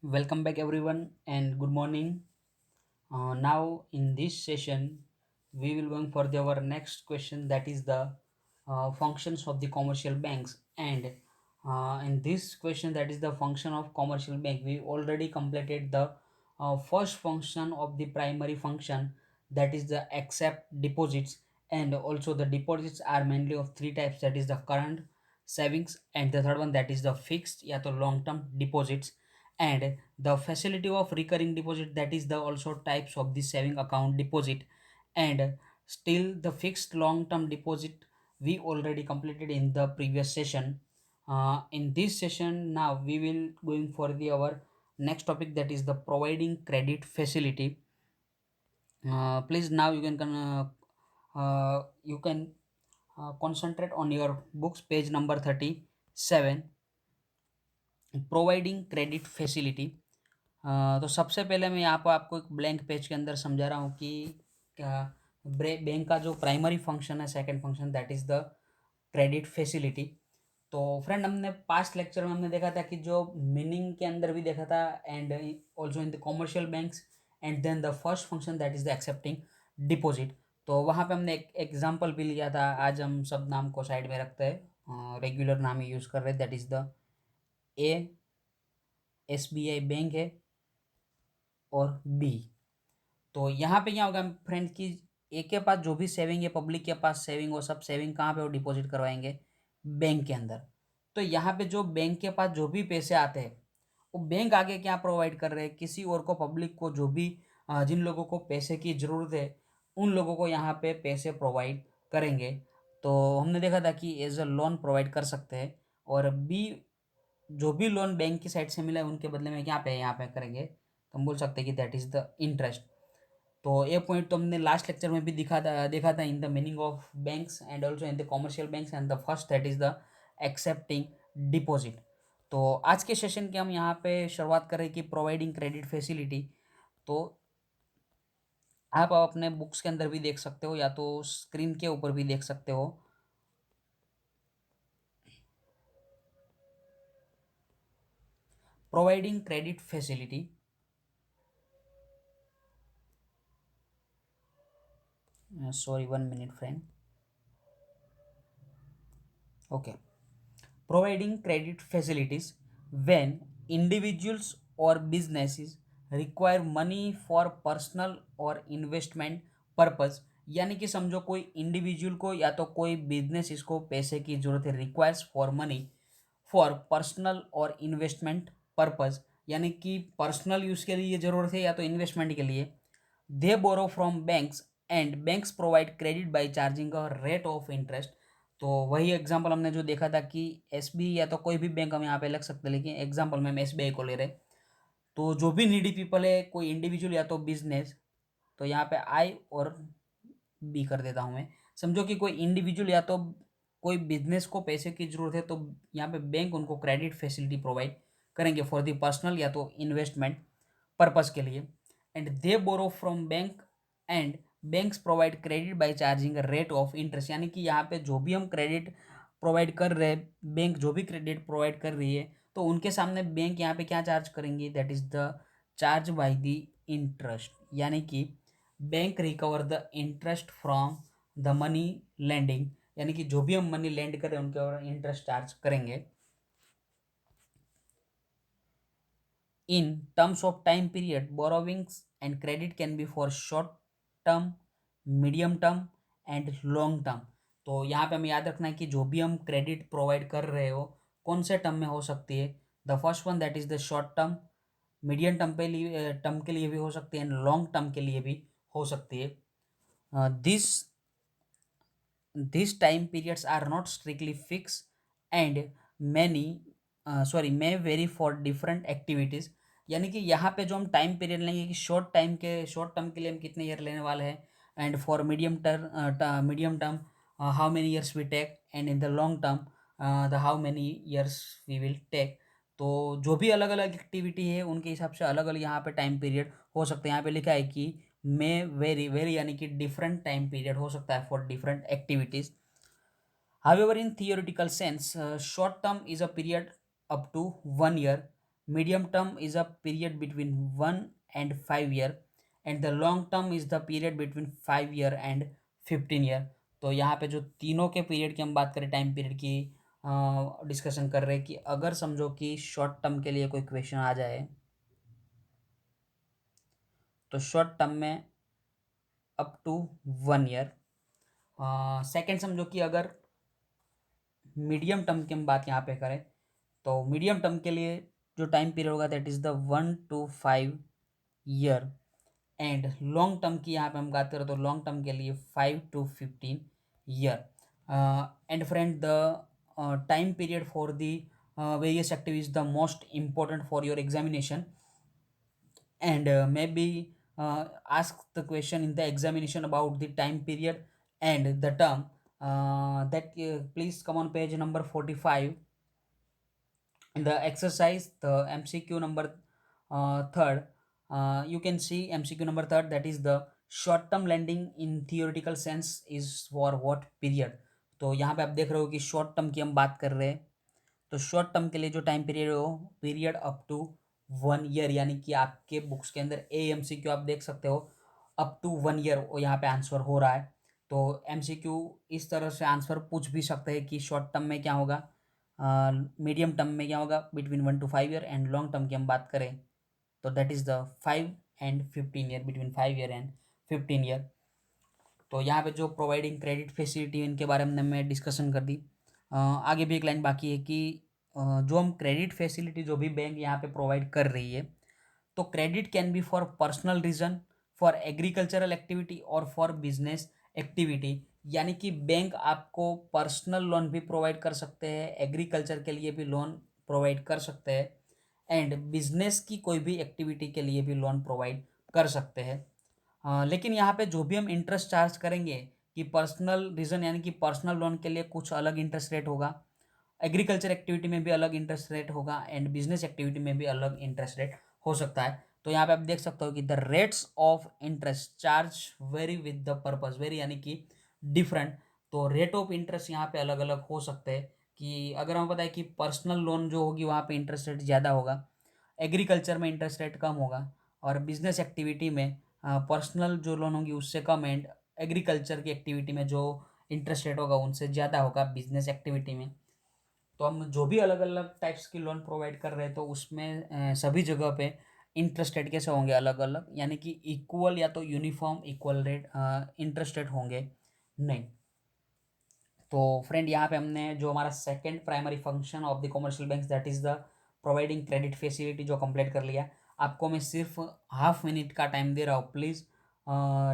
Welcome back, everyone, and good morning. Now, in this session, we will going for our next question, that is the functions of the commercial banks. And in this question, that is the function of commercial bank. We already completed the first function of the primary function, that is the accept deposits. And also the deposits are mainly of three types, that is the current, savings, and the third one, that is the fixed या तो long term deposits. And the facility of recurring deposit, that is the also types of the saving account deposit. And still the fixed long term deposit we already completed in the previous session. In this session now we will going for the our next topic, that is the providing credit facility. Please now you can concentrate on your books, page number 37, providing credit facility. तो सबसे पहले मैं यहाँ पर आपको एक blank page के अंदर समझा रहा हूँ कि क्या बैंक का जो प्राइमरी फंक्शन है, second function, that is the credit facility. तो फ्रेंड, हमने पास्ट लेक्चर में हमने देखा था कि जो मीनिंग के अंदर भी देखा था, and also in the commercial banks, and then the first function that is the accepting deposit. तो वहाँ पे हमने एक एग्जांपल भी लिया था। आज हम सब नाम को साइड में रखते हैं, रेगुलर नाम ही यूज़ कर रहे हैं, that is the A SBI bank है और बी। तो यहाँ पे क्या होगा फ्रेंड कि ए के पास जो भी सेविंग है, पब्लिक के पास सेविंग, वो सब सेविंग कहाँ पे वो डिपॉजिट करवाएंगे, बैंक के अंदर। तो यहाँ पे जो बैंक के पास जो भी पैसे आते हैं, वो बैंक आगे क्या प्रोवाइड कर रहे हैं, किसी और को, पब्लिक को, जो भी जिन लोगों को पैसे की ज़रूरत है, उन लोगों को यहाँ पे पैसे प्रोवाइड करेंगे। तो हमने देखा था कि एज अ लोन प्रोवाइड कर सकते हैं। और बी, जो भी लोन बैंक की साइड से मिला है उनके बदले में क्या पे यहाँ पे करेंगे, तो हम बोल सकते हैं कि दैट इज़ द इंटरेस्ट। तो ये पॉइंट तो हमने लास्ट लेक्चर में भी देखा था in the meaning of banks and also in the commercial banks, and the first that is the accepting deposit. तो आज के सेशन के हम यहाँ पे शुरुआत करें कि प्रोवाइडिंग क्रेडिट फैसिलिटी। तो आप अपने बुक्स के अंदर भी देख सकते हो या तो स्क्रीन के ऊपर भी देख सकते हो। Providing credit facility, sorry 1 minute friend. Okay, providing credit facilities when individuals or businesses require money for personal और investment purpose। यानी कि समझो कोई इंडिविजुअल को या तो कोई बिजनेस इसको पैसे की जरूरत है, requires for money for personal और इन्वेस्टमेंट पर्पस, यानी कि पर्सनल यूज़ के लिए ज़रूरत है या तो इन्वेस्टमेंट के लिए। They borrow from banks and banks provide credit by charging a rate of interest. तो वही एग्जांपल हमने जो देखा था कि एसबी या तो कोई भी बैंक हम यहाँ पे लग सकते हैं, लेकिन एग्जांपल में हम एसबीआई को ले रहे। तो जो भी नीडी पीपल है, कोई इंडिविजुअल या तो बिजनेस, तो यहाँ पे आई और बी कर देता हूँ मैं। समझो कि कोई इंडिविजुअल या तो कोई बिजनेस को पैसे की जरूरत है, तो यहाँ पे बैंक उनको क्रेडिट फैसिलिटी प्रोवाइड करेंगे फॉर दी पर्सनल या तो इन्वेस्टमेंट पर्पस के लिए। And they borrow from bank and banks provide credit by charging rate of interest. यानी कि यहाँ पे जो भी हम क्रेडिट प्रोवाइड कर रहे हैं, बैंक जो भी क्रेडिट प्रोवाइड कर रही है, तो उनके सामने बैंक यहाँ पे क्या चार्ज करेंगे, that is the charge by the interest. यानी कि bank recover the interest from the money lending, यानी कि जो भी हम मनी लेंड करें उनके ऊपर इंटरेस्ट चार्ज करेंगे। In terms of time period, borrowings and credit can be for short term, medium term and long term। तो यहाँ पे हमें याद रखना है कि जो भी हम क्रेडिट प्रोवाइड कर रहे हो, कौन से टर्म में हो सकती है। The first one that is the short term, medium term के लिए भी हो सकती है, एंड लॉन्ग टर्म के लिए भी हो सकती है। This these time periods are not strictly fixed and many may vary for different activities। यानी कि यहाँ पे जो हम टाइम पीरियड लेंगे कि शॉर्ट टर्म के लिए हम कितने ईयर लेने वाले हैं, and for medium term how many years we take, and in the long term the how many years we will take. तो जो भी अलग अलग एक्टिविटी है उनके हिसाब से अलग अलग यहाँ पे टाइम पीरियड हो सकते हैं। यहाँ पे लिखा है कि मे वेरी वेरी, यानी कि डिफरेंट टाइम पीरियड हो सकता है for different activities. However in theoretical sense, short term is a period up to 1 year, medium term is a period between 1 and 5 year, and the long term is the period between 5 year and 15 year. तो यहाँ पे जो तीनों के period की हम बात करें, टाइम पीरियड की डिस्कशन कर रहे हैं कि अगर समझो कि शॉर्ट टर्म के लिए कोई क्वेश्चन आ जाए, तो शॉर्ट टर्म में अप टू 1 ईयर। सेकेंड समझो कि अगर मीडियम टर्म की हम बात यहाँ पे करें, तो मीडियम टर्म के लिए जो टाइम पीरियड होगा that is the 1 to 5 year. And long term की यहाँ पे हम बात करें तो लॉन्ग टर्म के लिए 5 to 15 year. And friend the time period for the various activities the most important for your examination, and maybe ask the question in the examination about the time period and the term. That please come on page number 45 in the exercise, the MCQ number third. You can see MCQ number third, that is the short term lending in theoretical sense is for what period. तो यहाँ पे आप देख रहे हो कि short term की हम बात कर रहे हैं, तो शॉर्ट टर्म के लिए जो टाइम पीरियड हो, पीरियड अप टू 1 ईयर, यानी कि आपके बुक्स के अंदर MCQ आप देख सकते हो अप टू 1 ईयर यहाँ पे आंसर हो रहा है। तो MCQ इस तरह से आंसर पूछ भी सकते हैं कि शॉर्ट टर्म में क्या होगा, मीडियम टर्म में क्या होगा between 1 to 5 year, and long term की हम बात करें तो that is the 5 and 15 year, between 5 year and 15 year. तो यहाँ पे जो प्रोवाइडिंग क्रेडिट फैसिलिटी इनके बारे में मैं डिस्कशन कर दी। आगे भी एक लाइन बाकी है कि जो हम क्रेडिट फैसिलिटी जो भी बैंक यहाँ पे प्रोवाइड कर रही है, तो credit can be for personal reason, for agricultural activity और फॉर बिजनेस एक्टिविटी। यानी कि बैंक आपको पर्सनल लोन भी प्रोवाइड कर सकते हैं, एग्रीकल्चर के लिए भी लोन प्रोवाइड कर सकते हैं, एंड बिजनेस की कोई भी एक्टिविटी के लिए भी लोन प्रोवाइड कर सकते हैं। लेकिन यहाँ पे जो भी हम इंटरेस्ट चार्ज करेंगे कि पर्सनल रीजन यानी कि पर्सनल लोन के लिए कुछ अलग इंटरेस्ट रेट होगा, एग्रीकल्चर एक्टिविटी में भी अलग इंटरेस्ट रेट होगा, एंड बिजनेस एक्टिविटी में भी अलग इंटरेस्ट रेट हो सकता है। तो यहाँ पे आप देख सकते हो कि the rates of interest charge very with the purpose, very यानी कि डिफरेंट। तो रेट ऑफ इंटरेस्ट यहाँ पे अलग अलग हो सकते हैं कि अगर हमें पता है कि पर्सनल लोन जो होगी वहाँ पे इंटरेस्ट रेट ज़्यादा होगा, एग्रीकल्चर में इंटरेस्ट रेट कम होगा, और बिजनेस एक्टिविटी में पर्सनल जो लोन होगी उससे कम, एंड एग्रीकल्चर की एक्टिविटी में जो इंटरेस्ट रेट होगा उनसे ज़्यादा होगा बिजनेस एक्टिविटी में। तो हम जो भी अलग अलग टाइप्स की लोन प्रोवाइड कर रहे हैं तो उसमें सभी जगह पे इंटरेस्ट रेट कैसे होंगे अलग अलग, यानी कि इक्वल या तो uniform equal rate interest rate होंगे नहीं। तो फ्रेंड यहाँ पे हमने जो हमारा second primary function of the commercial banks that is the providing credit facility जो कंप्लीट कर लिया। आपको मैं सिर्फ हाफ मिनट का टाइम दे रहा हूँ, please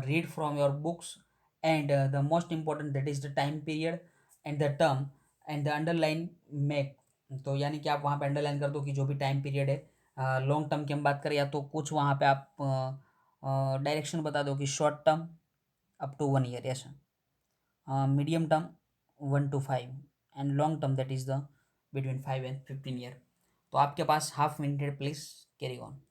read from your books, and the most important that is the time period and the term and the underline make. तो यानी कि आप वहाँ पे अंडरलाइन कर दो कि जो भी टाइम पीरियड है, लॉन्ग टर्म की हम बात करें या तो कुछ वहाँ पे आप डायरेक्शन बता दो कि short term up to 1 year, yes, medium term 1 to 5, and long term that is the between 5 and 15 year। तो आपके पास हाफ मिनट है, please carry on.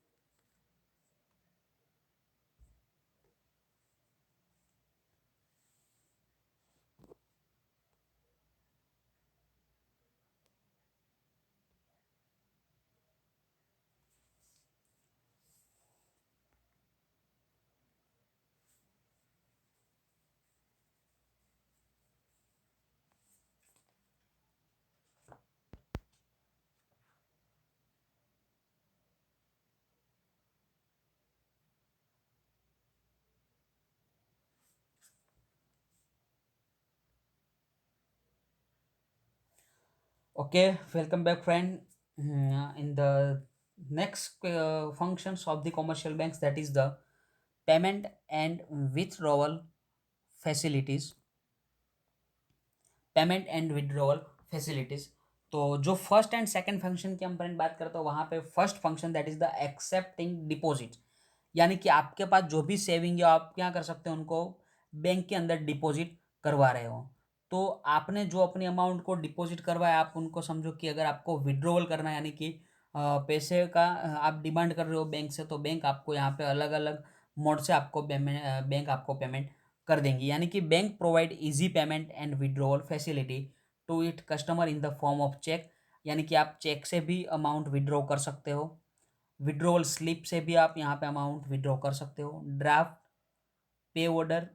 Okay, welcome back, friend. In the next functions of the commercial banks, that is the payment and withdrawal facilities, payment and withdrawal facilities. तो जो first and second function की हम friend बात करते हो, वहाँ पे first function that is the accepting deposit, यानी कि आपके पास जो भी सेविंग है आप क्या कर सकते हो, उनको बैंक के अंदर डिपॉजिट करवा रहे हो। तो आपने जो अपनी अमाउंट को डिपॉजिट करवाया, आप उनको समझो कि अगर आपको विड्रॉवल करना है, यानी कि पैसे का आप डिमांड कर रहे हो बैंक से, तो बैंक आपको यहाँ पे अलग अलग मोड से आपको पेमेंट, बैंक आपको पेमेंट कर देंगी। यानी कि bank provide easy payment and withdrawal facility to it customer in the form of cheque, यानी कि आप चेक से भी अमाउंट विड्रॉ कर सकते हो, विड्रॉवल स्लिप से भी आप यहाँ पे अमाउंट विड्रॉ कर सकते हो, ड्राफ्ट, पे ऑर्डर,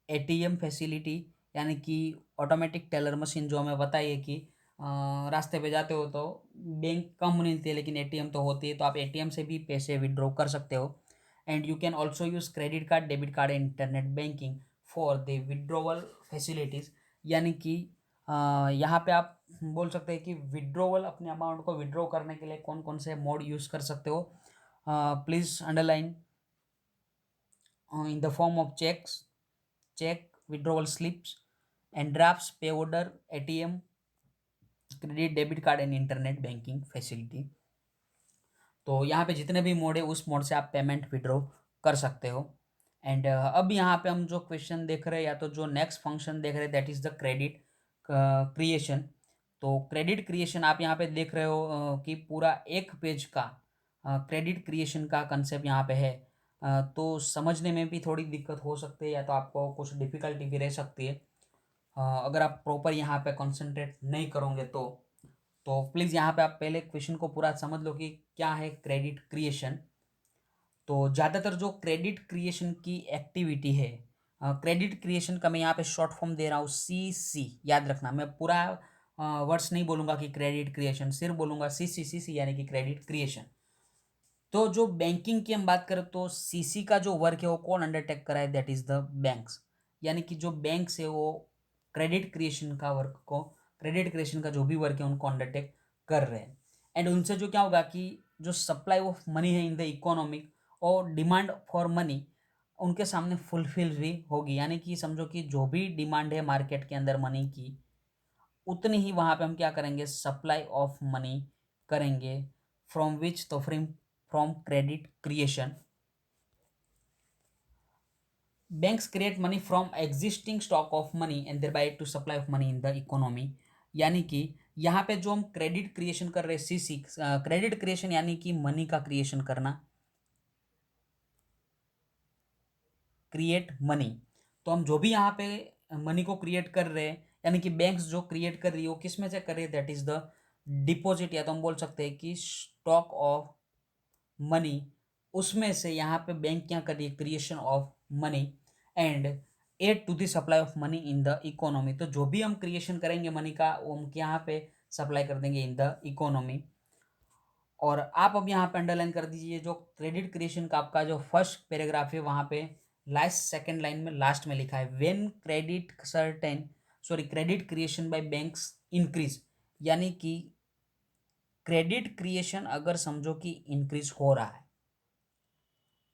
एटीएम फैसिलिटी यानी कि ऑटोमेटिक टेलर मशीन जो हमें बताइए कि रास्ते पे जाते हो तो बैंक कम मिलती है लेकिन एटीएम तो होती है, तो आप एटीएम से भी पैसे विड्रॉ कर सकते हो। And you can also use credit card, debit card, internet banking for the withdrawal facilities, यानी कि यहाँ पे आप बोल सकते हैं कि विड्रॉवल, अपने अमाउंट को विड्रॉ करने के लिए कौन कौन से मोड यूज कर सकते हो। Please underline in the form of cheques, cheque, withdrawal slips and drafts, pay order, ATM, credit, debit card and internet banking facility. तो यहाँ पे जितने भी मोड है उस मोड से आप पेमेंट विड्रॉ कर सकते हो। एंड अब यहाँ पे हम जो क्वेश्चन देख रहे हैं या तो जो नेक्स्ट फंक्शन देख रहे हैं that is the credit creation. तो क्रेडिट क्रिएशन आप यहाँ पे देख रहे हो कि पूरा एक पेज का क्रेडिट क्रिएशन का कंसेप्ट यहाँ पे है। तो समझने में भी थोड़ी दिक्कत हो सकती है या तो आपको कुछ डिफिकल्टी भी रह सकती है अगर आप प्रॉपर यहाँ पे कंसंट्रेट नहीं करोगे तो प्लीज़ यहाँ पे आप पहले क्वेश्चन को पूरा समझ लो कि क्या है क्रेडिट क्रिएशन। तो ज़्यादातर जो क्रेडिट क्रिएशन की एक्टिविटी है, क्रेडिट क्रिएशन का मैं यहाँ पे शॉर्ट फॉर्म दे रहा हूँ CC, याद रखना, मैं पूरा वर्ड्स नहीं बोलूँगा कि क्रेडिट क्रिएशन, सिर्फ बोलूँगा CC यानी कि क्रेडिट क्रिएशन। तो जो बैंकिंग की हम बात करें तो CC का जो वर्क है वो कौन अंडरटेक करा है, दैट इज द बैंक्स, यानी कि जो बैंक्स है वो क्रेडिट क्रिएशन का वर्क को, क्रेडिट क्रिएशन का जो भी वर्क है उनको अंडरटेक कर रहे हैं। एंड उनसे जो क्या होगा कि जो सप्लाई ऑफ मनी है इन द इकोनॉमिक और डिमांड फॉर मनी उनके सामने फुलफिल भी होगी, यानी कि समझो कि जो भी डिमांड है मार्केट के अंदर मनी की उतनी ही वहां पे हम क्या करेंगे, सप्लाई ऑफ मनी करेंगे, फ्रॉम विच, तो from credit creation. Banks create money from existing stock of money and thereby to supply of money in the economy, यानी कि यहाँ पे जो हम क्रेडिट क्रिएशन कर रहे हैं CC, क्रेडिट क्रिएशन यानी कि मनी का क्रिएशन करना, क्रिएट मनी। तो हम जो भी यहाँ पे मनी को क्रिएट कर रहे हैं यानी कि बैंक्स जो क्रिएट कर रही है वो किस में से कर रही है, दैट इज द डिपॉजिट, या तो हम बोल सकते हैं कि स्टॉक ऑफ मनी, उसमें से यहाँ पे बैंक क्या कर रही है, creation of money and add to the supply of money in the economy. तो जो भी हम क्रिएशन करेंगे मनी का वो हम यहाँ पे सप्लाई कर देंगे इन द इकोनॉमी। और आप अब यहाँ पे अंडरलाइन कर दीजिए जो क्रेडिट क्रिएशन का आपका जो फर्स्ट पैराग्राफ है वहाँ पे लास्ट सेकंड लाइन में लास्ट में लिखा है when credit certain, sorry, credit creation bye banks increase, यानी कि क्रेडिट क्रिएशन अगर समझो कि इंक्रीज हो रहा है,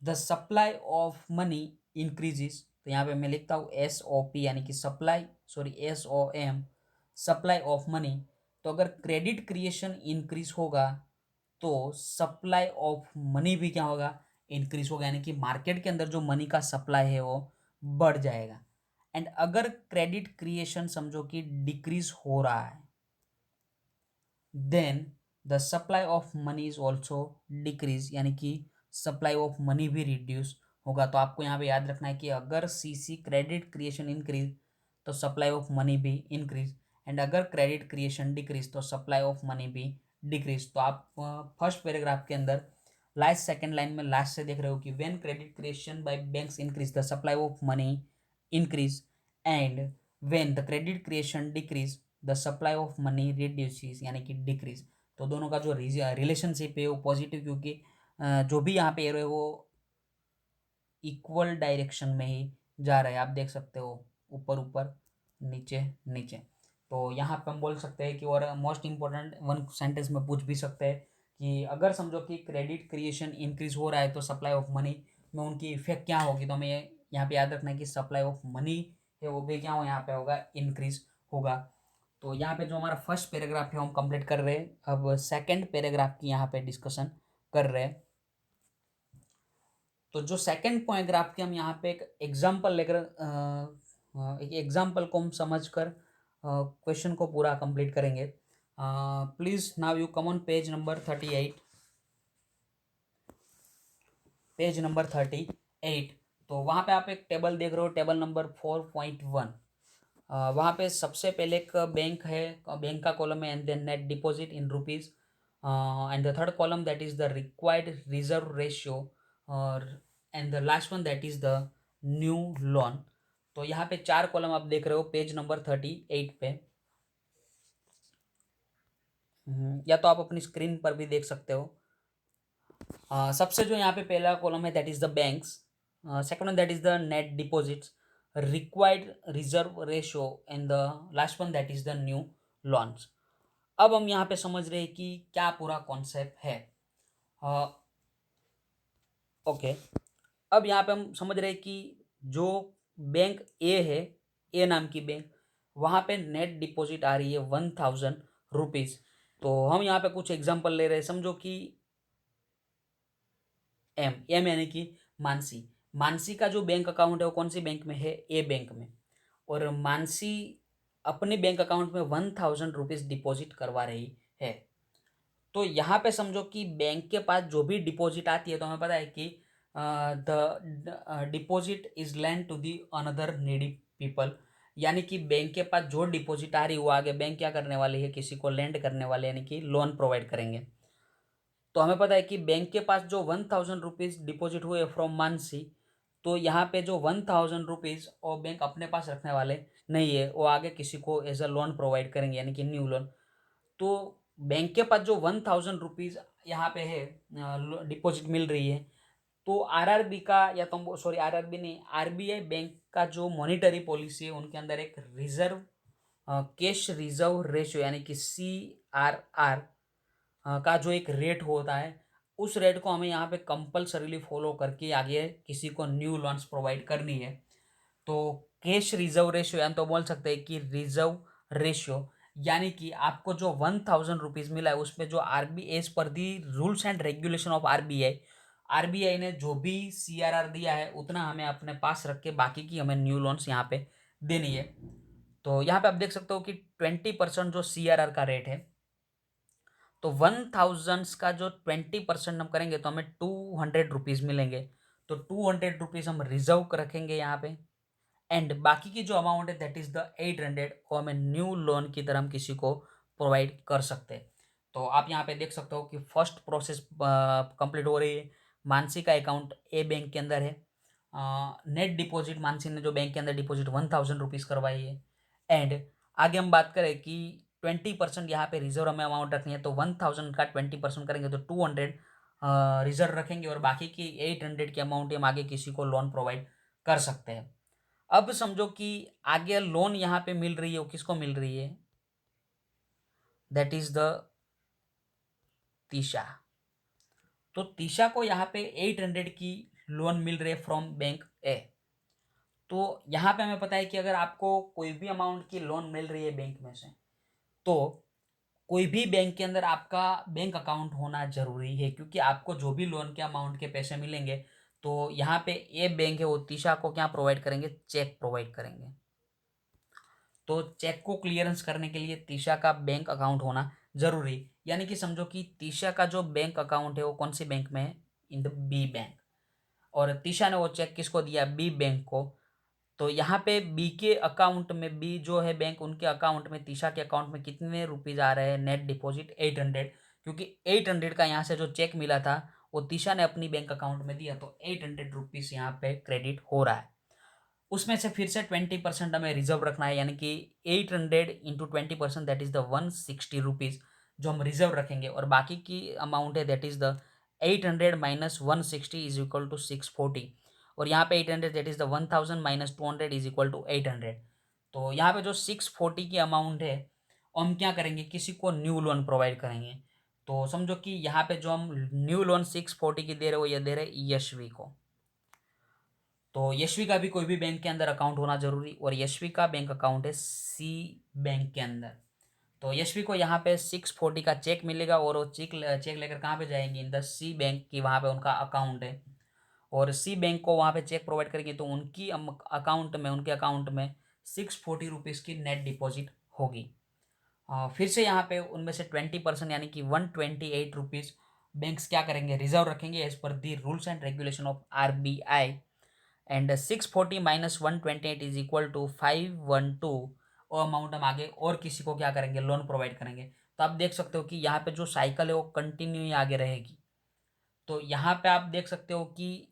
the supply of money increases, तो यहाँ पे मैं लिखता हूँ SOP यानी कि supply, sorry SOM, supply of money. तो अगर क्रेडिट क्रिएशन इंक्रीज होगा तो सप्लाई ऑफ मनी भी क्या होगा, इंक्रीज होगा, यानी कि मार्केट के अंदर जो मनी का सप्लाई है वो बढ़ जाएगा। एंड अगर क्रेडिट क्रिएशन समझो कि डिक्रीज हो रहा है then the supply of money is also decrease, यानी कि सप्लाई ऑफ मनी भी रिड्यूस होगा। तो आपको यहाँ पे याद रखना है कि अगर CC क्रेडिट क्रिएशन इंक्रीज तो सप्लाई ऑफ मनी भी इंक्रीज, एंड अगर क्रेडिट क्रिएशन डिक्रीज तो सप्लाई ऑफ मनी भी डिक्रीज। तो आप फर्स्ट पैराग्राफ के अंदर लास्ट सेकेंड लाइन में लास्ट से देख रहे हो कि when credit creation bye banks increase the supply of money increase and when the credit creation decrease the supply of money reduces, यानी कि डिक्रीज। तो दोनों का जो रिलेशनशिप है वो पॉजिटिव, क्योंकि जो भी यहाँ पे एरो है वो इक्वल डायरेक्शन में ही जा रहा है, आप देख सकते हो ऊपर ऊपर नीचे नीचे। तो यहाँ पे हम बोल सकते हैं कि, और मोस्ट इम्पोर्टेंट वन सेंटेंस में पूछ भी सकते हैं कि अगर समझो कि क्रेडिट क्रिएशन इंक्रीज हो रहा है तो सप्लाई ऑफ मनी में उनकी इफेक्ट क्या होगी। तो हमें यहाँ पे याद रखना है कि सप्लाई ऑफ मनी है वो भी क्या हो यहाँ पे होगा, इंक्रीज होगा। तो यहाँ पे जो हमारा फर्स्ट पैराग्राफ है हम कंप्लीट कर रहे हैं, अब सेकंड पैराग्राफ की यहाँ पे डिस्कशन कर रहे हैं। तो जो सेकंड पैराग्राफ के हम यहाँ पे एक एग्जाम्पल लेकर एक एग्जाम्पल को हम समझकर क्वेश्चन को पूरा कंप्लीट करेंगे। Please now you come on page number 38, page number 38। तो वहाँ पे आप एक टेबल देख रहे हो, टेबल नंबर 4.1। वहाँ पे सबसे पहले एक बैंक है, बैंक का कॉलम है, and then net deposit in rupees, and the third column that is the required reserve ratio, और and the last one that is the new loan. तो यहाँ पे 4 कॉलम आप देख रहे हो पेज नंबर 38 पे। या तो आप अपनी स्क्रीन पर भी देख सकते हो। सबसे जो यहाँ पे पहला कॉलम है that is the banks, second one that is the net deposits, required reserve ratio, and the last one that is the new launch. अब हम यहाँ पे समझ रहे हैं कि क्या पूरा कॉन्सेप्ट है। ओके, अब यहाँ पे हम समझ रहे हैं कि जो बैंक ए है, ए नाम की बैंक, वहाँ पे नेट डिपॉजिट आ रही है 1000 रुपीज़। तो हम यहाँ पे कुछ एग्जांपल ले रहे हैं। समझो कि एम एम यानी कि मानसी, मानसी का जो बैंक अकाउंट है वो कौन सी बैंक में है, ए बैंक में, और मानसी अपने बैंक अकाउंट में 1000 रुपीज़ डिपॉजिट करवा रही है। तो यहाँ पे समझो कि बैंक के पास जो भी डिपॉजिट आती है, तो हमें पता है कि the deposit is lend to the another needy people, यानी कि बैंक के पास जो डिपॉजिट आ रही है वो आगे बैंक क्या करने वाली है, किसी को लैंड करने वाले, यानी कि लोन प्रोवाइड करेंगे। तो हमें पता है कि बैंक के पास जो 1000 रुपीज़ डिपॉजिट हुए फ्रॉम मानसी, तो यहाँ पे जो 1000 रुपीज़ और बैंक अपने पास रखने वाले नहीं है, वो आगे किसी को एज अ लोन प्रोवाइड करेंगे, यानी कि न्यू लोन। तो बैंक के पास जो 1000 रुपीज़ यहाँ पे है डिपॉजिट मिल रही है, तो आरआरबी का, या तो सॉरी आरआरबी नहीं, आरबीआई बैंक का जो मॉनिटरी पॉलिसी है उनके अंदर एक रिजर्व कैश रिजर्व रेशियो यानी कि CRR का जो एक रेट होता है, उस रेट को हमें यहाँ पे कंपल्सरीली फॉलो करके आगे किसी को न्यू लोन्स प्रोवाइड करनी है। तो कैश रिजर्व रेशियो, यानी तो बोल सकते हैं कि रिजर्व रेशियो, यानी कि आपको जो 1000 रुपीज़ मिला है उसमें जो RBI as per the rules and regulation of RBI, RBI ने जो भी CRR दिया है उतना हमें अपने पास रख के बाकी की हमें न्यू लोन्स यहाँ पे देनी है। तो यहाँ पे आप देख सकते हो कि 20% जो CRR का रेट है, तो 1000 का जो 20% हम करेंगे तो हमें 200 रुपीज़ मिलेंगे। तो 200 रुपीज़ हम रिजर्व रखेंगे यहाँ पे, एंड बाकी की जो अमाउंट है दैट इज द 800 को हमें न्यू लोन की तरह हम किसी को प्रोवाइड कर सकते हैं। तो आप यहाँ पे देख सकते हो कि फर्स्ट प्रोसेस कंप्लीट हो रही है। मानसी का अकाउंट ए बैंक के अंदर है, नेट डिपॉजिट मानसी ने जो बैंक के अंदर डिपॉजिट 1000 रुपीज़ करवाई है, एंड आगे हम बात करें कि 20% यहाँ पे रिजर्व हमें अमाउंट रखनी है, तो 1000 का 20% करेंगे तो 200 रिजर्व रखेंगे, और बाकी की 800 की अमाउंट हम आगे किसी को लोन प्रोवाइड कर सकते हैं। अब समझो कि आगे लोन यहाँ पे मिल रही है, वो किसको मिल रही है, दैट इज द तीशा। तो तीशा को यहाँ पे 800 की लोन मिल रही है फ्रॉम बैंक ए। तो यहाँ पे हमें पता है कि अगर आपको कोई भी अमाउंट की लोन मिल रही है बैंक में से, तो कोई भी बैंक के अंदर आपका बैंक अकाउंट होना जरूरी है, क्योंकि आपको जो भी लोन के अमाउंट के पैसे मिलेंगे, तो यहाँ पे ए बैंक है वो तीशा को क्या प्रोवाइड करेंगे, चेक प्रोवाइड करेंगे। तो चेक को क्लियरेंस करने के लिए तीशा का बैंक अकाउंट होना जरूरी, यानी कि समझो कि तीशा का जो बैंक अकाउंट है वो कौन सी बैंक में है, इन द बी बैंक, और तीशा ने वो चेक किसको दिया, बी बैंक को। तो यहाँ पे बी के अकाउंट में, बी जो है बैंक, उनके अकाउंट में तीशा के अकाउंट में कितने रुपीज आ रहे हैं, नेट डिपॉजिट 800, क्योंकि 800 का यहाँ से जो चेक मिला था वो तीशा ने अपनी बैंक अकाउंट में दिया, तो 800 रुपीज़ यहाँ पे क्रेडिट हो रहा है। उसमें से फिर से 20% हमें रिजर्व रखना है, यानी कि 800 into 20% that is the 160 rupees जो हम रिजर्व रखेंगे, और बाकी की अमाउंट है that is the 800 minus 160 is equal to 640, और यहाँ पे 800 that is the 1000 minus 200 is equal to 800। तो यहाँ पे जो 640 की अमाउंट है हम क्या करेंगे, किसी को न्यू लोन प्रोवाइड करेंगे। तो समझो कि यहाँ पे जो हम न्यू लोन 640 की दे रहे हो, ये दे रहे यशवी को। तो यशवी का भी कोई भी बैंक के अंदर अकाउंट होना जरूरी, और यशवी का बैंक अकाउंट है सी बैंक के अंदर। तो यशवी को यहाँ पे 640 का चेक मिलेगा, और वो चेक चेक लेकर कहाँ पे जाएंगे, इन द सी बैंक की, वहाँ पे उनका अकाउंट है, और सी बैंक को वहाँ पे चेक प्रोवाइड करेंगे, तो उनकी अकाउंट में, उनके अकाउंट में 640 रुपीज़ की नेट डिपॉजिट होगी। फिर से यहाँ पे उनमें से 20% यानी कि 128 रुपीज़ बैंक्स क्या करेंगे, रिजर्व रखेंगे as per the rules and regulation of RBI, and 640 minus 128 is equal to 512, वो अमाउंट हम आगे और किसी को क्या करेंगे, लोन प्रोवाइड करेंगे। तो आप देख सकते हो कि यहाँ पे जो साइकिल है वो कंटिन्यू ही आगे रहेगी। तो यहाँ पे आप देख सकते हो कि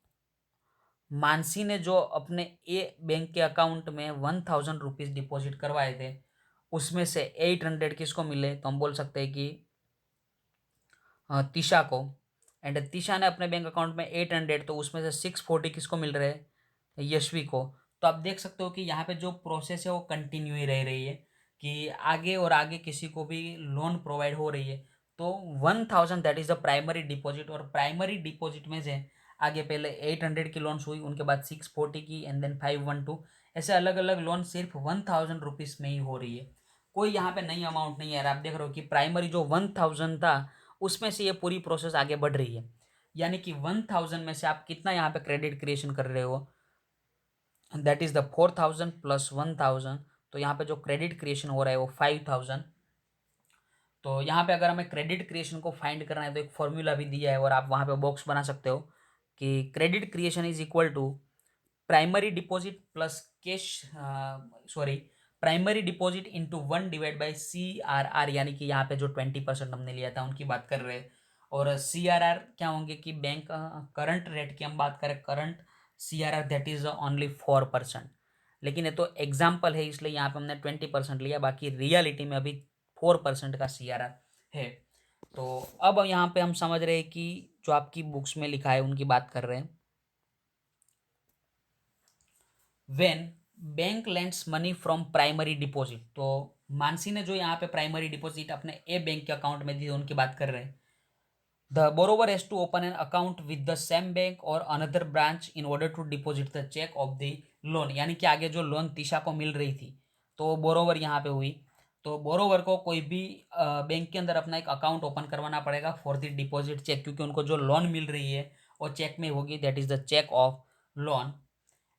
मानसी ने जो अपने ए बैंक के अकाउंट में 1000 रुपीज डिपॉजिट करवाए थे, उसमें से 800 किसको मिले, तो हम बोल सकते हैं कि तीशा को। एंड तीशा ने अपने बैंक अकाउंट में 800, तो उसमें से 640 किसको मिल रहे हैं, यशवी को। तो आप देख सकते हो कि यहाँ पे जो प्रोसेस है वो कंटिन्यू ही रह रही है, कि आगे और आगे किसी को भी लोन प्रोवाइड हो रही है। तो 1000 that is the primary deposit, और प्राइमरी डिपॉजिट में से आगे पहले 800 की लोन्स हुई, उनके बाद 640 की, एंड देन 512, ऐसे अलग अलग लोन सिर्फ 1000 रुपीज में ही हो रही है। कोई यहाँ पे नई अमाउंट नहीं है यार। आप देख रहे हो कि प्राइमरी जो 1000 था उसमें से ये पूरी प्रोसेस आगे बढ़ रही है, यानी कि 1000 में से आप कितना यहाँ पे क्रेडिट क्रिएशन कर रहे हो, दैट इज द 4000 प्लस 1000। तो यहाँ पे जो क्रेडिट क्रिएशन हो रहा है वो 5000। तो यहाँ पे अगर हमें क्रेडिट क्रिएशन को फाइंड करना है तो एक फॉर्मूला भी दिया है, और आप वहाँ पे बॉक्स बना सकते हो कि credit creation is equal to primary deposit plus cash, sorry, primary deposit into 1/CRR, यानी कि यहाँ पे जो 20% हमने लिया था उनकी बात कर रहे हैं। और CRR क्या होंगे कि बैंक करंट रेट की हम बात करें, current CRR that is only 4%। लेकिन ये तो एग्जाम्पल है, इसलिए यहाँ पे हमने 20% लिया, बाकी रियलिटी में अभी 4% का CRR है। तो अब यहाँ पे हम समझ रहे हैं कि जो आपकी बुक्स में लिखा है उनकी बात कर रहे हैं। When bank lends money from primary deposit, तो मानसी ने जो यहाँ पे प्राइमरी डिपॉजिट अपने ए बैंक के अकाउंट में दी उनकी बात कर रहे हैं। The borrower has to open an account with the same bank और another branch in order to deposit the cheque of the loan, यानी कि आगे जो लोन तीशा को मिल रही थी तो बोरोवर यहाँ पे हुई। तो बोरोवर को कोई भी बैंक के अंदर अपना एक अकाउंट ओपन करवाना पड़ेगा फॉर द डिपॉजिट चेक, क्योंकि उनको जो लोन मिल रही है वो चेक में होगी, that is the cheque of loan.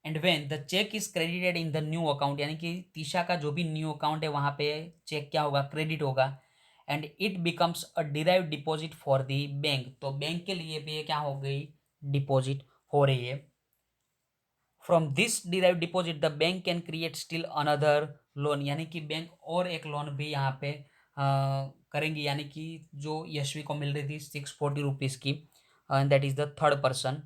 And when the cheque is credited in the new account, यानी कि तीशा का जो भी न्यू अकाउंट है वहां पे चेक क्या होगा, क्रेडिट होगा। And it becomes a derive deposit for the bank, तो बैंक के लिए भी ये क्या हो गई, डिपॉजिट हो रही है। From this derive deposit the bank can create still another loan, यानी कि बैंक और एक लोन भी यहाँ पे करेंगी, यानी कि जो यशवी को मिल रही थी 640 रुपीज की, that is the third person.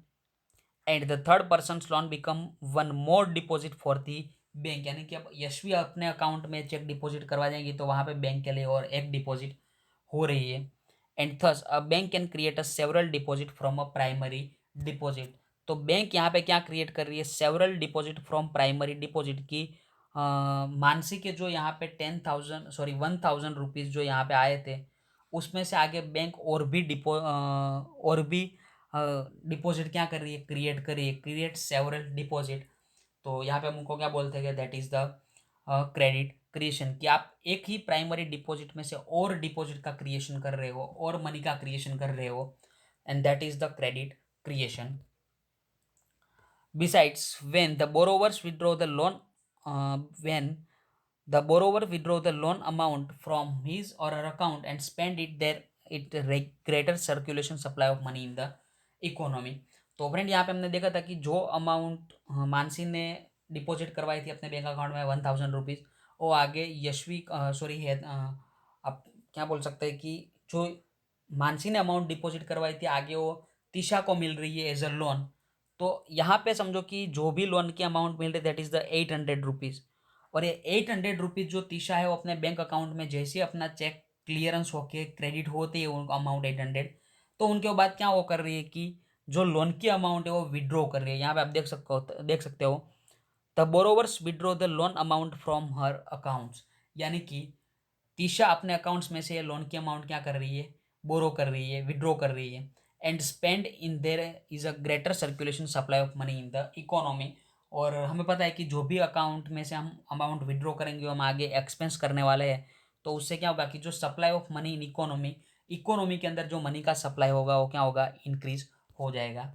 And the third person loan become one more deposit for the bank, यानी कि अब यशवी अपने अकाउंट में चेक डिपॉजिट करवा जाएंगी तो वहां पे बैंक के लिए और एक डिपॉजिट हो रही है। And thus a bank can create a several deposit from a primary deposit, तो बैंक यहाँ पे क्या क्रिएट कर रही है, several deposit from primary deposit की। मानसी के जो यहाँ पे 10,000 सॉरी 1000 रुपीज जो यहाँ पे आए थे उसमें से आगे बैंक और भी डिपॉजिट क्या कर रही है, क्रिएट कर रही है, क्रिएट सेवरल डिपॉजिट। तो यहाँ पे हम उनको क्या बोलते हैं, that is the credit creation, कि आप एक ही प्राइमरी डिपॉजिट में से और डिपॉजिट का क्रिएशन कर रहे हो और मनी का क्रिएशन कर रहे हो, and that is the credit creation. Besides, when the borrowers withdraw the loan, when the borrower withdraw the loan amount from his or her account and spend it there, it greater circulation supply of money in the economy। तो friend यहाँ पे हमने देखा था कि जो amount Mansi ने deposit करवाई थी अपने बैंक अकाउंट में 1000 रुपीज, वो आगे यशवी सॉरी है आप क्या बोल सकते हैं कि जो मानसी ने अमाउंट डिपॉजिट करवाई थी आगे वो तीशा को मिल रही है एज अ लोन। तो यहाँ पे समझो कि जो भी लोन की अमाउंट मिल रही है दैट इज द 800 रुपीज, और ये 800 रुपीज जो तीशा है वो अपने बैंक अकाउंट में जैसे ही अपना चेक क्लियरेंस होके क्रेडिट होते है उनका अमाउंट 800, तो उनके बाद क्या वो कर रही है कि जो लोन की अमाउंट है वो विड्रॉ कर रही है। यहाँ पे आप देख सकते हो the borrowers withdraw the loan amount from her accounts, यानी कि तीशा अपने अकाउंट्स में से लोन की अमाउंट क्या कर रही है, बोरो कर रही है, विड्रॉ कर रही है। And spend in there is a greater circulation supply of money in the economy, और हमें पता है कि जो भी अकाउंट में से हम अमाउंट विड्रॉ करेंगे हम आगे एक्सपेंस करने वाले हैं, तो उससे क्या होगा कि जो supply of money in economy, economy के अंदर जो मनी का सप्लाई होगा वो क्या होगा, इंक्रीज हो जाएगा।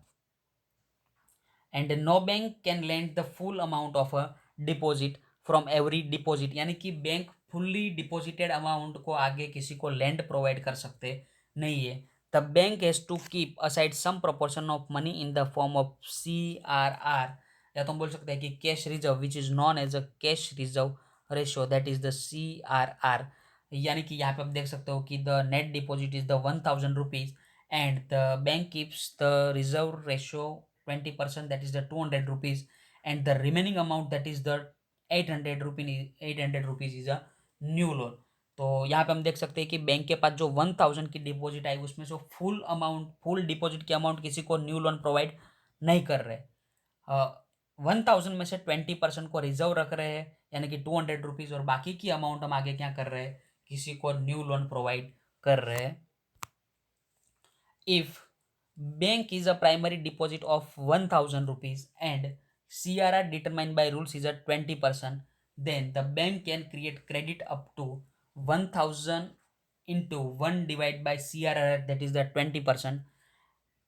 And no bank can lend the full amount of a deposit from every deposit, यानी कि बैंक फुल्ली डिपॉजिटेड अमाउंट को आगे किसी को लैंड प्रोवाइड कर सकते नहीं है। The bank has to keep aside some proportion of money in the form of CRR, या तो हम बोल सकते हैं कि cash reserve which is known as a cash reserve ratio that is the CRR, यानी कि यहाँ पे आप देख सकते हो कि the net deposit is the 1,000 rupees and the bank keeps the reserve ratio 20%, that is the 200 rupees, and the remaining amount that is the 800 rupees is a new loan. तो यहाँ पे हम देख सकते हैं कि बैंक के पास जो 1,000 की डिपॉजिट आई उसमें से फुल अमाउंट, फुल डिपॉजिट की अमाउंट किसी को न्यू लोन प्रोवाइड नहीं कर रहे। 1,000 में से 20% को रिजर्व रख रहे हैं, यानी कि 200 रुपीज, और बाकी की अमाउंट हम आगे क्या कर रहे हैं, किसी को न्यू लोन प्रोवाइड कर रहे हैं। If bank is a primary deposit of 1,000 rupees and CRR determined by rules is a 20%, then the bank can create credit up to 1,000 into 1 divided by CRR, that is the 20%।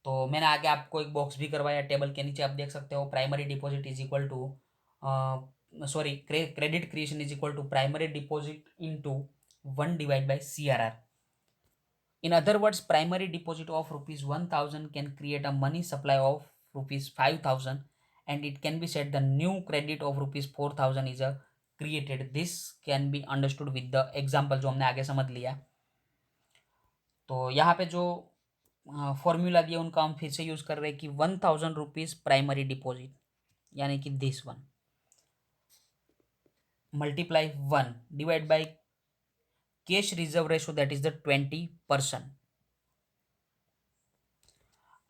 तो मैंने आगे आपको एक box भी करवाया, table के नीचे आप देख सकते हो primary deposit is equal to, sorry, credit creation is equal to primary deposit into 1 divide by CRR। In other words, primary deposit of rupees 1,000 can create a money supply of rupees 5,000, and it can be said the new credit of rupees 4,000 is a created. This can be understood with the example जो हमने आगे समझ लिया। तो यहाँ पे जो formula दिया उनका हम फिर से यूज कर रहे हैं कि 1,000 रुपीज प्राइमरी डिपॉजिट, यानी कि this one multiply 1 divide by cash reserve ratio that is the 20%।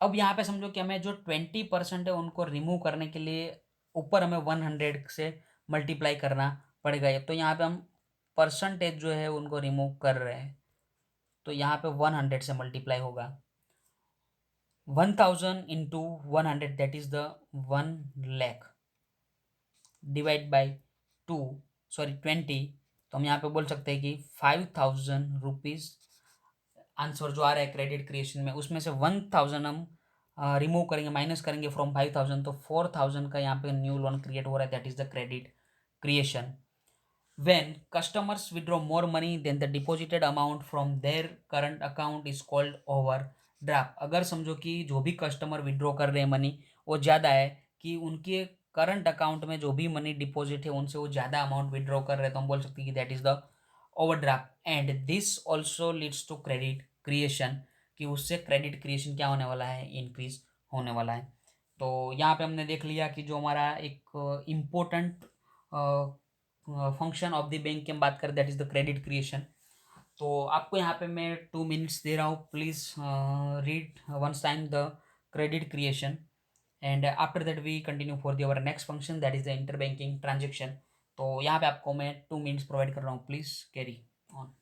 अब यहाँ पे समझो कि हमें जो 20% है उनको रिमूव करने के लिए ऊपर हमें 100 से मल्टीप्लाई करना पड़ेगा। तो यहाँ पे हम परसेंटेज जो है उनको रिमूव कर रहे हैं, तो यहाँ पे 100 से मल्टीप्लाई होगा। 1,000 into 100 that is the 1 lakh divide by 2, sorry 20, तो हम यहाँ पे बोल सकते हैं कि 5,000 रुपीज आंसर जो आ रहा है क्रेडिट क्रिएशन में, उसमें से 1,000 हम रिमूव करेंगे, माइनस करेंगे फ्रॉम 5,000, तो 4,000 का यहाँ पे न्यू लोन क्रिएट हो रहा है, that is the credit creation. When customers withdraw more money than the deposited amount from their current account is called overdraft। अगर समझो कि जो भी कस्टमर विड्रॉ कर रहे हैं मनी वो ज़्यादा है, कि उनके करंट अकाउंट में जो भी मनी डिपॉजिट है उनसे वो ज़्यादा अमाउंट विड्रॉ कर रहे हैं, तो हम बोल सकते हैं कि that is the overdraft. And this also leads to credit creation, कि उससे क्रेडिट क्रिएशन क्या होने वाला है, इंक्रीज होने वाला है। तो यहाँ पे हमने देख लिया कि जो हमारा एक important function of the bank की हम बात करें that is the credit creation. तो आपको यहाँ पे मैं 2 मिनट्स दे रहा हूँ, please read once time the credit creation, and after that we continue for the our next function that is the inter banking transaction. तो यहाँ पे आपको मैं 2 मिनट्स प्रोवाइड कर रहा हूँ, please carry on.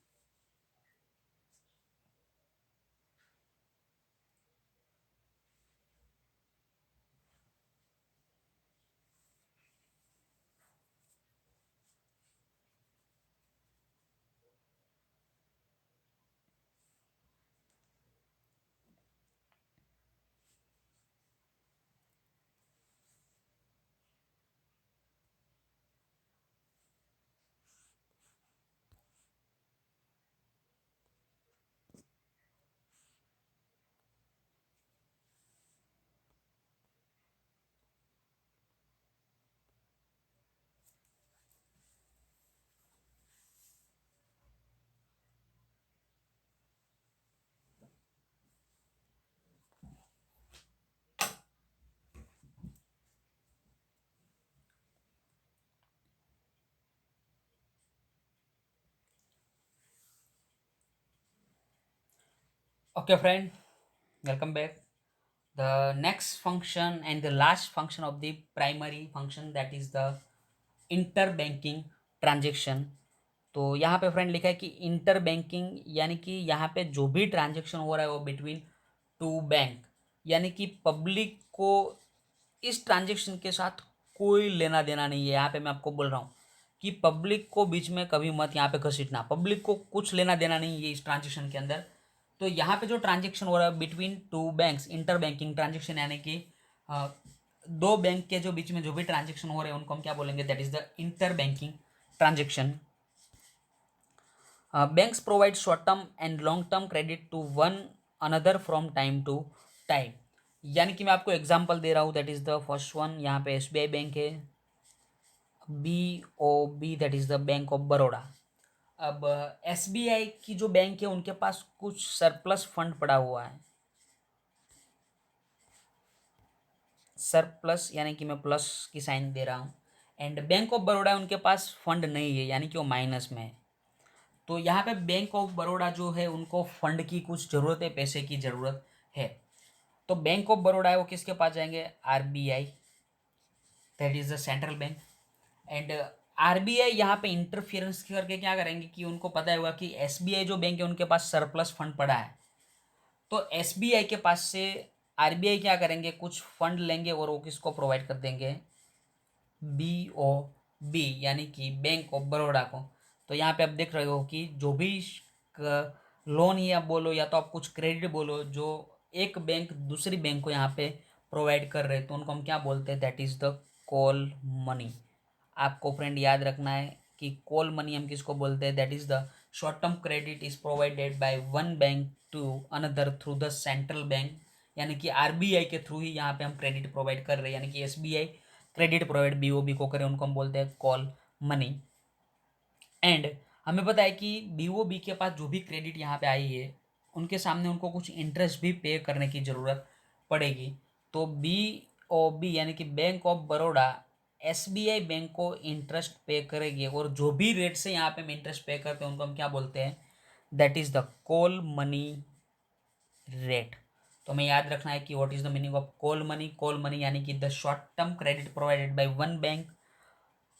Okay friend, welcome back. The next function and the last function of the primary function that is the interbanking transaction. तो यहाँ पे फ्रेंड लिखा है कि इंटर बैंकिंग, यानी कि यहाँ पे जो भी ट्रांजेक्शन हो रहा है वो बिटवीन टू बैंक, यानी कि पब्लिक को इस ट्रांजेक्शन के साथ कोई लेना देना नहीं है। यहाँ पे मैं आपको बोल रहा हूँ कि पब्लिक को बीच में कभी मत यहाँ पे घसीटना, पब्लिक को कुछ लेना देना नहीं है इस ट्रांजेक्शन के अंदर। तो यहाँ पे जो ट्रांजेक्शन हो रहा है between two banks, inter banking transaction, यानी कि दो बैंक के जो बीच में जो भी ट्रांजेक्शन हो रहे हैं उनको हम क्या बोलेंगे, that is the inter banking transaction. Banks provide short term and long term credit to one another from time to time. यानी कि मैं आपको एग्जांपल दे रहा हूँ, that is the first one. यहाँ पे SBI बैंक है, BOB that is the bank of Baroda. अब SBI की जो बैंक है उनके पास कुछ सरप्लस फंड पड़ा हुआ है, सरप्लस यानी कि मैं प्लस की साइन दे रहा हूँ, एंड बैंक ऑफ बड़ौदा उनके पास फंड नहीं है यानी कि वो माइनस में है। तो यहाँ पे बैंक ऑफ बड़ौदा जो है उनको फंड की कुछ ज़रूरत है, पैसे की ज़रूरत है। तो बैंक ऑफ बड़ौदा है वो किसके पास जाएंगे, RBI that is the central bank. And RBI यहाँ पे इंटरफियरेंस करके क्या करेंगे कि उनको पता होगा कि SBI जो बैंक है उनके पास सरप्लस फंड पड़ा है, तो SBI के पास से RBI क्या करेंगे, कुछ फंड लेंगे और वो किसको प्रोवाइड कर देंगे, BOB यानी कि बैंक ऑफ बड़ौदा को। तो यहाँ पे आप देख रहे हो कि जो भी लोन ही आप बोलो या तो आप कुछ क्रेडिट बोलो जो एक बैंक दूसरी बैंक को यहाँ पे प्रोवाइड कर रहे हैं, तो उनको हम क्या बोलते हैं, that is the call money. आपको फ्रेंड याद रखना है कि कॉल मनी हम किसको बोलते हैं, that is the short term credit is provided by one bank to another through the central bank, यानी कि RBI के थ्रू ही यहाँ पे हम क्रेडिट प्रोवाइड कर रहे हैं, यानी कि SBI क्रेडिट प्रोवाइड BOB को करे, उनको हम बोलते हैं कॉल मनी। एंड हमें पता है कि BOB के पास जो भी क्रेडिट यहाँ पे आई है उनके सामने उनको कुछ इंटरेस्ट भी पे करने की ज़रूरत पड़ेगी। तो BOB यानी कि bank of Baroda SBI bank को इंटरेस्ट पे करेगी, और जो भी रेट से यहाँ पे हम इंटरेस्ट पे करते हैं उनको हम क्या बोलते हैं, that is the call money rate. तो हमें याद रखना है कि what is the meaning of call money. Call money यानी कि the short term credit provided by one bank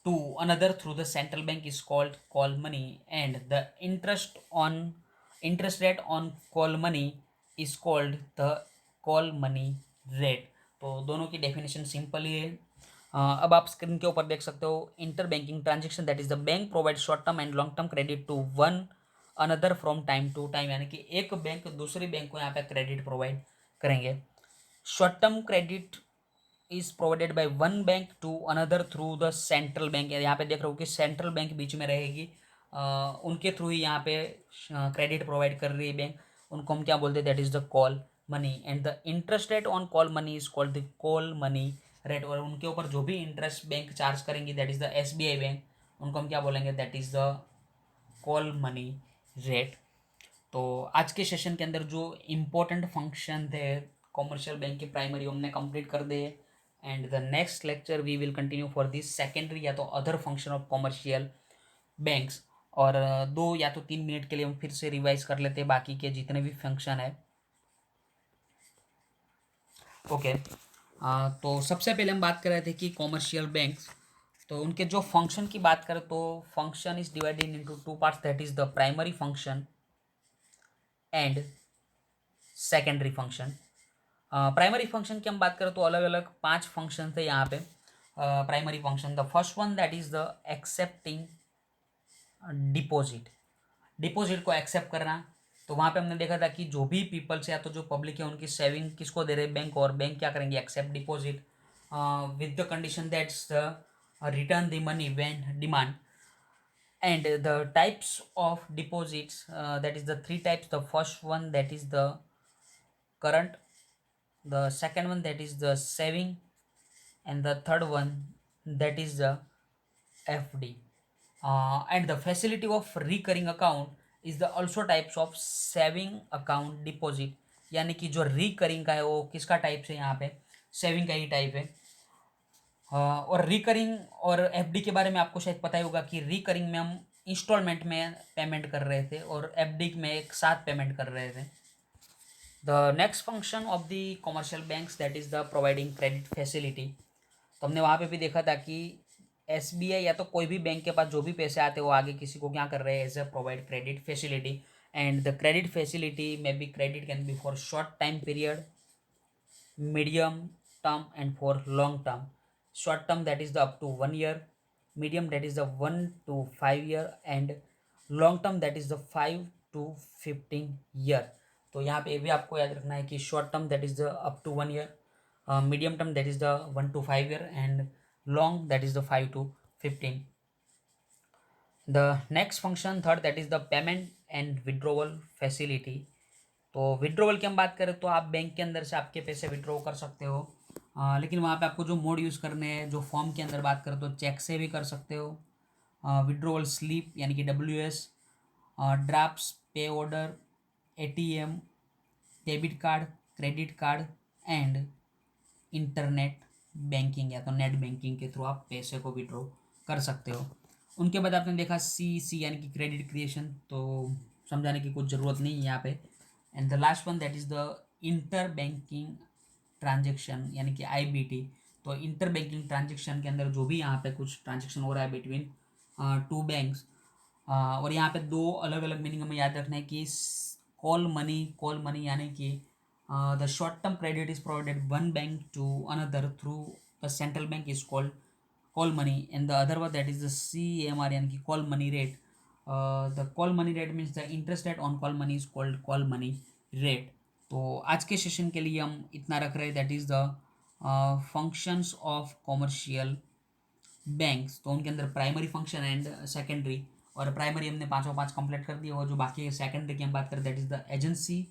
to another through the central bank is called call money, and the interest rate on call money is called the call money rate। तो दोनों की definition simple ही है। अब आप screen के ऊपर देख सकते हो, inter banking transaction that is the bank provide short term and long term credit to one another from time to time, यानी कि एक बैंक दूसरी बैंक को यहाँ पे क्रेडिट प्रोवाइड करेंगे। Short term credit is provided by one bank to another through the central bank. यहाँ पे देख रहे हो कि सेंट्रल बैंक बीच में रहेगी, उनके थ्रू ही यहाँ पे क्रेडिट प्रोवाइड कर रही है बैंक, उनको हम क्या बोलते हैं, that is the call money. And the interest rate on call money is called the call money rate, और उनके ऊपर जो भी इंटरेस्ट बैंक चार्ज करेंगी that is the SBI bank, उनको हम क्या बोलेंगे, that is the call money rate. तो आज के सेशन के अंदर जो इम्पोर्टेंट फंक्शन थे कॉमर्शियल बैंक के प्राइमरी हमने कंप्लीट कर दिए, and the next lecture we will continue for this secondary या तो other function of commercial banks. और 2 या तो 3 मिनट के लिए हम फिर से रिवाइज कर लेते हैं बाकी के जितने भी फंक्शन है। ओके, तो सबसे पहले हम बात कर रहे थे कि कॉमर्शियल बैंक्स, तो उनके जो फंक्शन की बात करें तो function is divided into two parts, that is the primary function and secondary function. Primary function की हम बात करें तो अलग अलग 5 फंक्शन थे यहाँ पे primary function. The first one that is the accepting deposit, deposit को एक्सेप्ट करना। तो वहाँ पे हमने देखा था कि जो भी पीपल्स या तो जो पब्लिक है उनकी सेविंग किसको दे रहे हैं, बैंक, और बैंक क्या करेंगे, except deposit with the condition that's the return the money when demand. And the types of deposits that is the 3 types. The first one that is the current, the second one that is the saving, and the third one that is the FD. And the facility of recurring account is the also types of saving account deposit, यानी कि जो recurring का है वो किसका type है, यहाँ पे सेविंग का ही टाइप है। और रिकरिंग और FD के बारे में आपको शायद पता ही होगा कि रिकरिंग में हम इंस्टॉलमेंट में पेमेंट कर रहे थे और FD में एक साथ पेमेंट कर रहे थे। The next function of the commercial banks that is the providing credit facility. तो हमने वहाँ पे भी देखा था कि SBI या तो कोई भी बैंक के पास जो भी पैसे आते हैं वो आगे किसी को क्या कर रहे हैं, as a provide credit facility. And the credit facility में be credit can be for short time period, medium term and for long term. Short term that is the up to 1 year, medium that is the 1 to 5 year, and long term that is the 5 to 15 year। तो यहाँ पे भी आपको याद रखना है कि short term that is the up to 1 year, medium term that is the 1 to 5 year, and long that is the 5 to 15। The next function third that is the payment and withdrawal facility. तो withdrawal की हम बात करें तो आप bank के अंदर से आपके पैसे विड्रॉ कर सकते हो लेकिन वहाँ पे आपको जो मोड यूज़ करने हैं, जो फॉर्म के अंदर बात करें तो चेक से भी कर सकते हो, विड्रॉवल स्लिप यानी कि WS, drafts, pay order, ATM, debit card, credit card and internet banking या तो नेट बैंकिंग के थ्रू आप पैसे को विड्रॉ कर सकते हो। उनके बाद आपने देखा CC यानी कि क्रेडिट क्रिएशन, तो समझाने की कुछ ज़रूरत नहीं है यहाँ पे। And the last one that is the inter banking transaction यानी कि IBT। तो इंटर बैंकिंग ट्रांजेक्शन के अंदर जो भी यहाँ पे कुछ ट्रांजेक्शन हो रहा है बिटवीन टू बैंक्स, और यहाँ पे दो अलग अलग मीनिंग हमें याद रखना है कि कॉल मनी यानी कि the short term credit is provided one bank to another through the central bank is called call money, and the other one that is the CMR यानी कि call money rate. The call money rate means the interest rate on call money is called call money rate. तो आज के session के लिए हम इतना रख रहे हैं, that is the functions of commercial banks. तो उनके अंदर प्राइमरी फंक्शन एंड सेकेंडरी, और प्राइमरी हमने पाँचों पाँच कंप्लीट कर दिए, और जो बाकी सेकेंडरी की हम बात करें that is the agency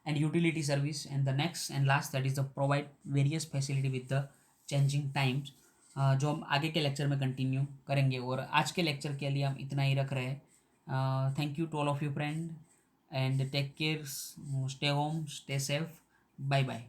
and utility service, and the next and last that is the provide various facility with the changing times, जो हम आगे के लेक्चर में कंटिन्यू करेंगे। और आज के लेक्चर के लिए हम इतना ही रख रहे हैं। Thank you to all of you friend and take care, stay home, stay safe, bye bye.